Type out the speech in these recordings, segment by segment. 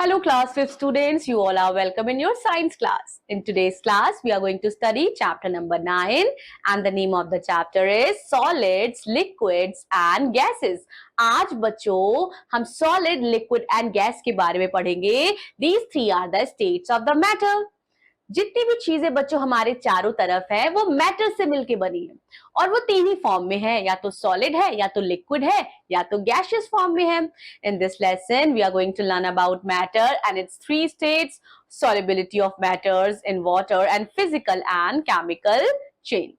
Hello class 5 students, you all are welcome in your science class. In today's class, we are going to study chapter number 9 and the name of the chapter is solids, liquids and gases. आज बच्चों हम solid, liquid and gas के बारे में पढ़ेंगे. These three are the states of the matter. जितनी भी चीजें बच्चों हमारे चारों तरफ है वो मैटर से मिलके बनी है और वो तीन ही फॉर्म में है, या तो सॉलिड है, या तो लिक्विड है, या तो गैसियस फॉर्म में है. In this lesson we are going to learn about matter and its three states: solubility of matters in water and physical and chemical chain.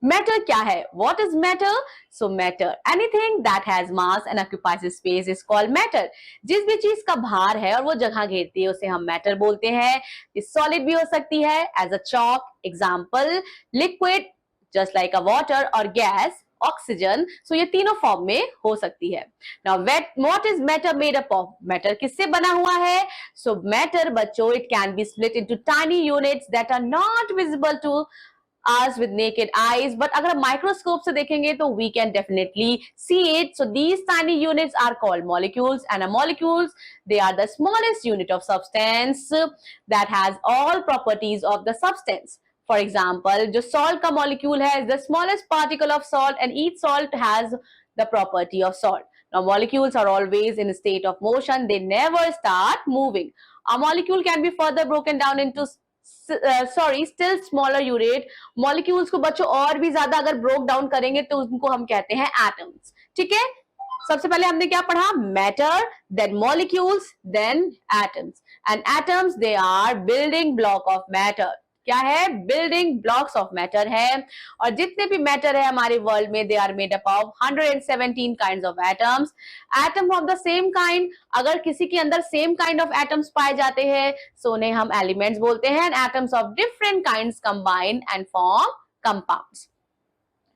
Matter क्या है? What is matter? So matter, anything that has mass and occupies space is called matter. जिस भी चीज का भार है और वो जगह घेरती है उसे हम मैटर बोलते हैं. ये सॉलिड भी हो सकती है as a chalk, example liquid just like a water, और गैस ऑक्सीजन. सो ये तीनों फॉर्म में हो सकती है. Now what is matter made up of? Matter किससे बना हुआ है? सो मैटर बच्चों it can be split into tiny units that are not visible to us with naked eyes, but अगर हम माइक्रोस्कोप से देखेंगे तो we can definitely see it. So these tiny units are called molecules, and molecules, they are the smallest unit of substance that has all properties of the substance. For example, जो salt का molecule है is the smallest particle of salt, and each salt has the property of salt. Now molecules are always in a state of motion, they never start moving. A molecule can be further broken down into still smaller unit. Molecules को बच्चों और भी ज्यादा अगर broke down करेंगे तो उनको हम कहते हैं atoms. ठीक है? सबसे पहले हमने क्या पढ़ा? Matter, then molecules, then atoms. And atoms, they are building block of matter. क्या है? बिल्डिंग ब्लॉक्स ऑफ मैटर है. और जितने भी मैटर है हमारे वर्ल्ड में, they are made up of 117 kinds of atoms. Atom of the same kind, अगर किसी के अंदर सेम काइंड ऑफ एटम्स पाए जाते हैं सो उन्हें हम एलिमेंट्स बोलते हैं. Atoms of different kinds combine and form compounds.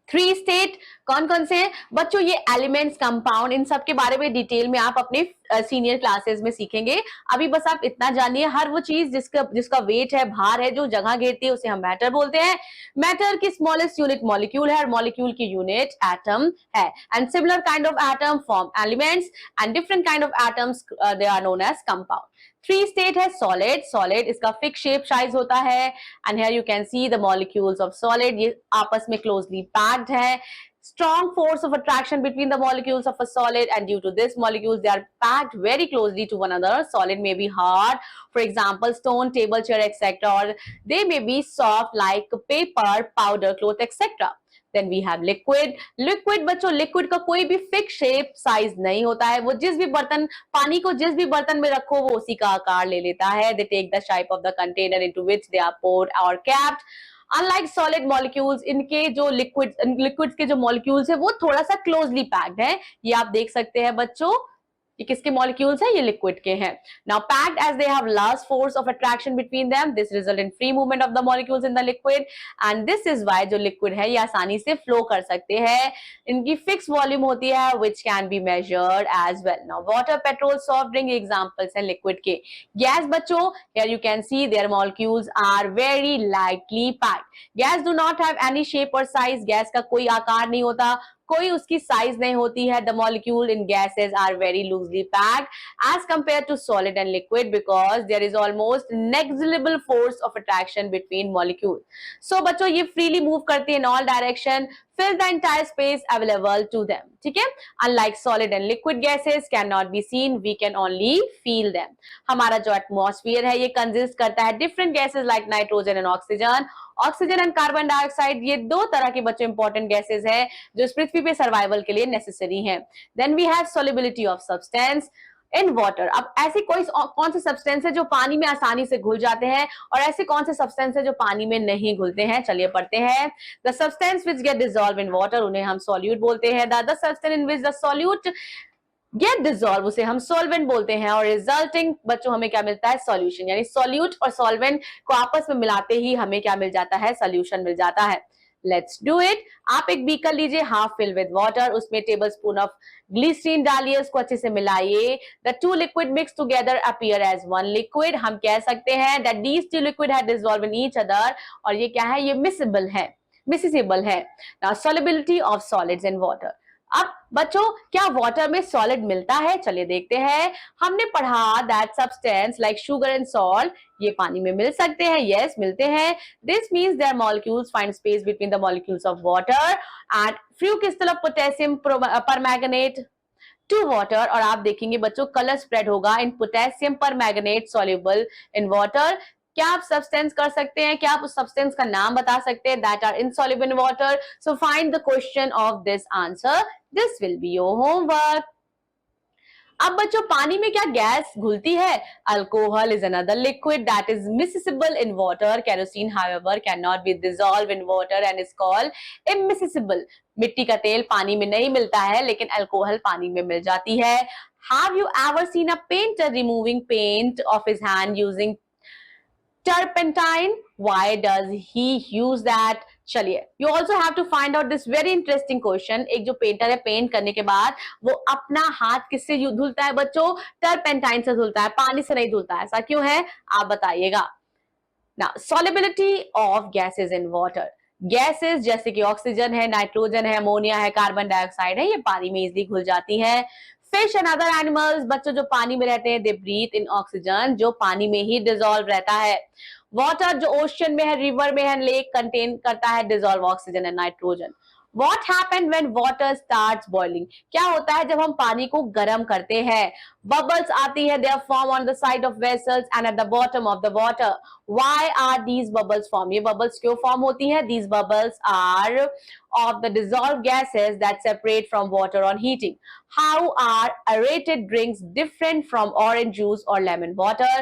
Three state कौन कौन से हैं बच्चों? ये एलिमेंट्स, कंपाउंड, इन सब के बारे में डिटेल में आप अपने सीनियर क्लासेस में सीखेंगे. अभी बस आप इतना जानिए, हर वो चीज जिसका वेट है, भार है, जो जगह घेरती है उसे हम मैटर बोलते हैं. मैटर की स्मॉलेस्ट यूनिट मॉलिक्यूल है और मॉलिक्यूल की यूनिट एटम है. And similar kind of atom form elements and different kind of atoms they are known as compound. Three state है सॉलिड. सॉलिड इसका फिक्स शेप साइज होता है and here you can see the molecules of solid. ये आपस में closely packed है. Strong force of attraction between the molecules of a solid, and due to this molecules they are packed very closely to one another. Solid may be hard, for example stone, table, chair, etc., or they may be soft like paper, powder, cloth, etc. Then we have liquid. Liquid बच्चों, liquid का कोई भी fix shape size नहीं होता है. वो जिस भी बर्तन, पानी को जिस भी बर्तन में रखो वो उसी का आकार ले लेता है. They take the shape of the container into which they are poured or kept. Unlike solid molecules, इनके जो liquids के जो molecules है वो थोड़ा सा closely packed है. ये आप देख सकते हैं बच्चों, ये किसके molecules है? ये liquid के हैं. Now packed as they have less force of attraction between them, this result in free movement of the molecules in the liquid, and this is why जो liquid है ये आसानी से flow कर सकते हैं. इनकी fixed volume होती है which can be measured as well. Now water, petrol, soft drink examples हैं liquid के. Gas बच्चों, here you can see their molecules are very lightly packed. Gas do not have any shape or size. gas का कोई आकार नहीं होता, कोई उसकी साइज नहीं होती है. The molecule in gases are very loosely packed as compare to solid and liquid because there is almost negligible force of attraction between molecule. So बच्चों ये फ्रीली मूव करती है in all direction, fill the entire space available to them. ठीक है? Unlike solid and liquid gases cannot be seen, we can only feel them. हमारा जो atmosphere है ये कंसिस्ट करता है different gases like nitrogen and oxygen. Oxygen and carbon dioxide ये दो तरह के बच्चों इंपॉर्टेंट गैसेस है जो इस पृथ्वी पे सर्वाइवल के लिए नेसेसरी है. Then we have solubility of substance in water. अब ऐसी कौन से सब्सटेंस है जो पानी में आसानी से घुल जाते हैं और ऐसे कौन से सब्सटेंस है जो पानी में नहीं घुलते हैं? चलिए पढ़ते हैं. The substance which get dissolve in water उन्हें हम सॉल्यूट बोलते हैं. The substance in which the solute get dissolve उसे हम सॉल्वेंट बोलते हैं. और रिजल्टिंग बच्चों हमें क्या मिलता है? सॉल्यूशन. यानी सॉल्यूट और सॉल्वेंट को आपस में मिलाते ही हमें क्या मिल जाता है? सॉल्यूशन मिल जाता है. Let's do it. आप एक बीकर लीजिए हाफ फिल विद वाटर, उसमें टेबल स्पून ऑफ ग्लिसरीन डालिए, उसको अच्छे से मिलाइए. The two liquid mix together appear as one liquid. हम कह सकते हैं that these two liquid have dissolve in each other. और ये क्या है? ये मिसिबल है. Now solubility of solids in water. अब बच्चों क्या वाटर में सॉलिड मिलता है? चलिए देखते हैं। हमने पढ़ा that substance like sugar and salt ये पानी में मिल सकते हैं। यस, मिलते हैं। This means their molecules find space between the molecules of water and few crystal of potassium permanganate to water. और आप देखेंगे बच्चों कलर स्प्रेड होगा in potassium permanganate soluble in water. क्या आप सब्सटेंस कर सकते हैं? क्या आप उस सब्सटेंस का नाम बता सकते हैं that are insoluble in water? So find the question of this answer. This will be your homework. अब बच्चों पानी में क्या गैस घुलती है? Alcohol is another liquid that is miscible in water. Kerosene however can not be dissolve in water and is called immiscible. मिट्टी का तेल पानी में नहीं मिलता है लेकिन अल्कोहल पानी में मिल जाती है। Have you ever seen a painter removing paint of his hand using turpentine? Why does he use that? चलिए, you also have to find out this very interesting question. एक जो पेंटर है पेंट करने के बाद वो अपना हाथ किससे धुलता है बच्चों? टर्पेंटाइन से धुलता है, पानी से नहीं धुलता है। ऐसा क्यों है आप बताइएगा। Now, solubility of gases in water. Gases जैसे कि ऑक्सीजन है, नाइट्रोजन है, अमोनिया है, कार्बन डाइऑक्साइड है, ये पानी में इजीली घुल जाती है। फिश एंड अदर एनिमल्स बच्चों जो पानी में रहते हैं दे ब्रीथ इन ऑक्सीजन जो पानी में ही डिसॉल्व रहता है। वाटर जो ओशन में है, रिवर में है, लेक कंटेन करता है dissolve oxygen and nitrogen. What happened when water starts boiling? क्या होता है जब हम पानी को गर्म करते हैं? Bubbles आती है, they are formed on the side of vessels and at the bottom of the water. Why are these bubbles formed? ये bubbles क्यों form होती है? These bubbles are of the dissolved gases that separate from water on heating. How are aerated drinks different from orange juice or lemon water?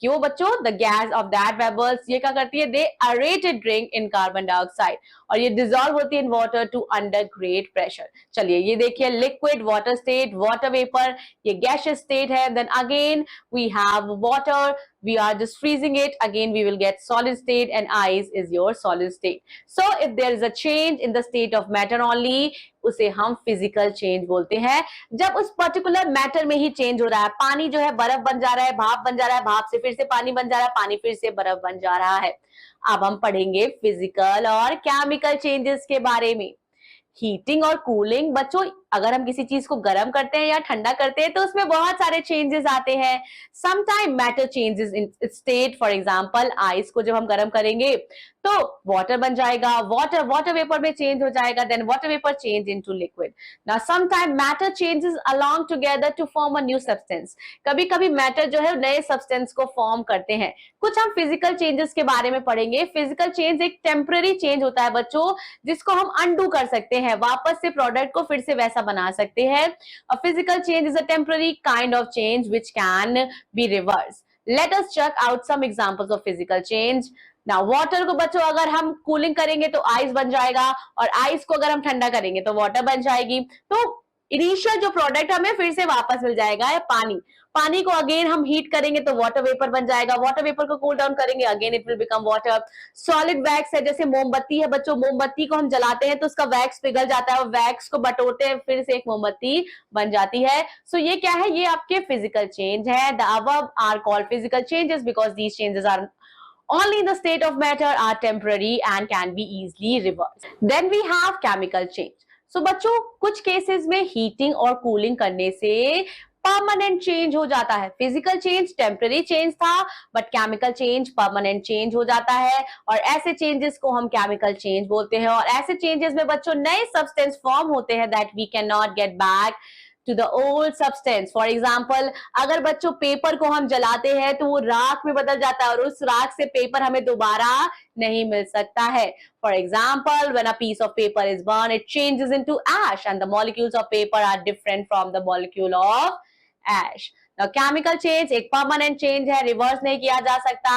क्यों बच्चों? The gas off that bubbles ये क्या करती है? They aerated drink in carbon dioxide और ये dissolve होती है in water too under great pressure. चलिए ये देखिए liquid water state, water vapour, ये गैसियस स्टेट है। Then again we have water, we are just freezing it, again we will get solid state and ice is your solid state. So if there is a change in the state of matter only, उसे हम physical change बोलते हैं। जब उस particular matter में ही change हो रहा है, पानी जो है बर्फ बन जा रहा है, भाप बन जा रहा है, भाप से फिर से पानी बन जा रहा है, पानी फिर से बर्फ बन जा रहा है। अब हम पढ़ेंगे फिजिकल और केमिकल चेंजेस के बारे में। हीटिंग और कूलिंग बच्चों अगर हम किसी चीज को गर्म करते हैं या ठंडा करते हैं तो उसमें बहुत सारे चेंजेस आते हैं। Sometime matter changes in state, for example ice को जब हम गर्म करेंगे तो वाटर बन जाएगा, वाटर वेपर में चेंज हो जाएगा, then water vapour change into liquid. Now sometime matter changes along together to form a new substance. कभी कभी मैटर जो है नए सब्सटेंस को फॉर्म करते हैं। कुछ हम फिजिकल चेंजेस के बारे में पढ़ेंगे। फिजिकल चेंज एक टेम्पररी चेंज होता है बच्चों जिसको हम अनडू कर सकते हैं, वापस से प्रोडक्ट को फिर से वैसा बना सकते हैं। A physical change is a temporary kind of change which can be reversed. Let us check out some examples of physical change. Now water को बच्चों अगर हम कूलिंग करेंगे तो आइस बन जाएगा और आइस को अगर हम ठंडा करेंगे तो वाटर बन जाएगी। तो इनिशियल जो प्रोडक्ट हमें फिर से वापस मिल जाएगा है पानी। पानी को अगेन हम हीट करेंगे तो वाटर वेपर बन जाएगा, वाटर वेपर को कूल डाउन करेंगे again it will become water. Solid wax है जैसे मोमबत्ती है बच्चों, मोमबत्ती को हम जलाते हैं तो उसका वैक्स पिघल जाता है और वैक्स को बटोरते हैं फिर से एक मोमबत्ती बन जाती है। सो ये क्या है? ये आपके फिजिकल चेंज है। The above are called physical changes because these changes are only the state of matter, are temporary and can be easily reversed. Then we have chemical change. So बच्चों कुछ केसेस में heating और cooling करने से permanent change हो जाता है। Physical change temporary change था but chemical change permanent change हो जाता है और ऐसे चेंजेस को हम केमिकल चेंज बोलते हैं। और ऐसे चेंजेस में बच्चों नए सब्सटेंस फॉर्म होते हैं that we can not get back to the old substance. For example, अगर बच्चों पेपर को हम जलाते हैं तो वो राख में बदल जाता है और उस राख से पेपर हमें दोबारा नहीं मिल सकता है। For example, when a piece of paper is burned, it changes into ash and the molecules of paper are different from the molecule of ash. Now, chemical change एक permanent change है, reverse नहीं किया जा सकता,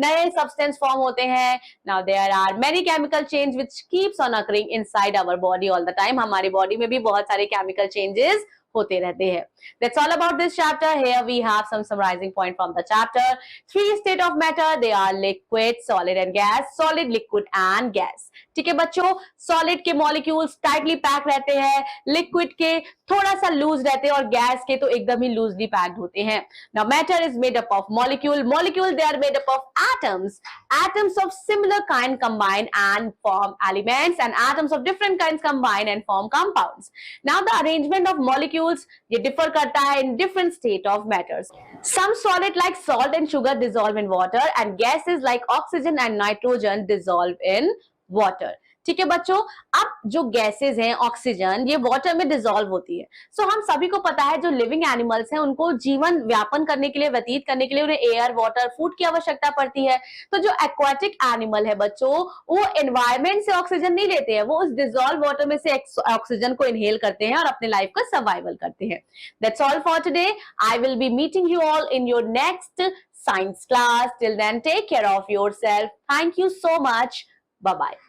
नए substance form होते हैं। Now, there are many chemical change which keeps on occurring inside our body all the time. हमारी body में भी बहुत सारे chemical changes होते रहते हैं. That's all about this chapter. Here we have some summarizing point from the chapter. 3 state of matter, they are liquid, solid and gas, solid, liquid and gas. ठीक है बच्चों, सॉलिड के मॉलिक्यूल्स टाइटली पैक रहते हैं, liquid के थोड़ा सा loose रहते हैं और गैस के तो एकदम ही लूजली पैक्ड होते हैं. Now matter is made up of molecule, molecule they are made up of atoms, atoms of similar kind combine and form elements and atoms of different kinds combine and form compounds. Now the arrangement of molecules ये differ करता है in different state of matters. Some solid like salt and sugar dissolve in water and gases like oxygen and nitrogen dissolve in water. ठीक है बच्चों, अब जो gases हैं oxygen ये वाटर में डिसॉल्व होती है. सो हम सभी को पता है जो लिविंग एनिमल्स हैं उनको जीवन व्यापन करने के लिए, व्यतीत करने के लिए उन्हें एयर, वाटर, फूड की आवश्यकता पड़ती है. तो जो एक्वाटिक एनिमल है बच्चों वो एनवायरमेंट से ऑक्सीजन नहीं लेते हैं, वो उस डिसॉल्व वाटर में से ऑक्सीजन को इनहेल करते हैं और अपने लाइफ का सर्वाइवल करते हैं. That's all for today. I will be meeting you all in your next science class. Till then, take care of yourself. Thank you so much. Bye bye.